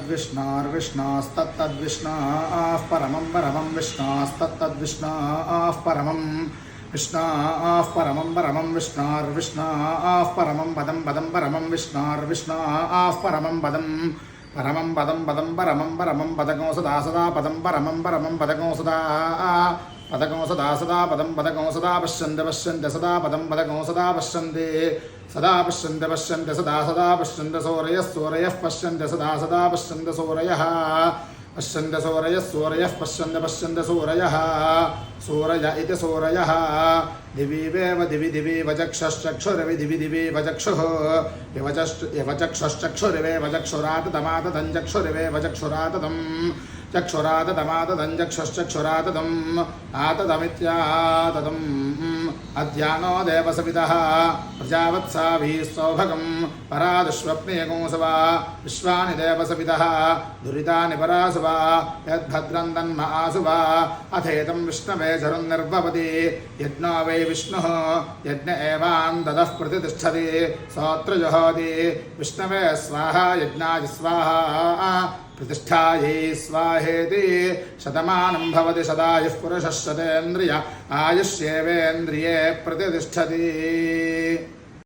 विष्णास्तत्तद्विष्णाः परमं परमं विष्णास्तत्तद्विष्णाः परमं विष्णाः परमं परमं विष्णार्विष्णाः परमं पदं पदं परमं विष्णार्विष्णाः परमं पदं परमं पदं पदं परमं परमं पदको सदा सदा पदं परमं परमं पदको सदा सदा पदं पदको सदा पश्यन्ति पश्यन्ति सदा पदं पदको सदा पश्यन्ति पश्यन्ति सदा सदा पश्यन्ति सूरयः सूरयः पश्यन्ति सदा सदा पश्यन्ति सूरयः सूरयः पश्यन्ति पश्यन्ति सूरयः सूरय इति सूरयः दिवीवेव दिवि दिवीव चक्षुश्चक्षुरवि दिवि दिवीव चक्षुः यवचक्षुश्चक्षुरिवेव चक्षुराततमाततं चक्षुरिवेव चक्षुराततं चक्षुराततमाततं चक्षुश्चक्षुराततं आततमित्याततम् अद्यानो देवसविदः प्रजावत्साभिः सौभगं परादुष्वप्नेयगोंसवा विश्वानि देवसविदः दुरितानि परासुवा यद्भद्रं तन्म आसुवा अथेतं विष्णवे शरुन्निर्भवति यज्ञो वै विष्णुः यज्ञ एवान्ततः प्रतिष्ठति सोऽत्र जुहोति विष्णवे स्वाहा यज्ञाय स्वाहा प्रतिष्ठायै स्वाहेति शतमानं भवति सदायुः पुरुषः शतेन्द्रिय आयुष्येवेन्द्रिये प्रतिष्ठति।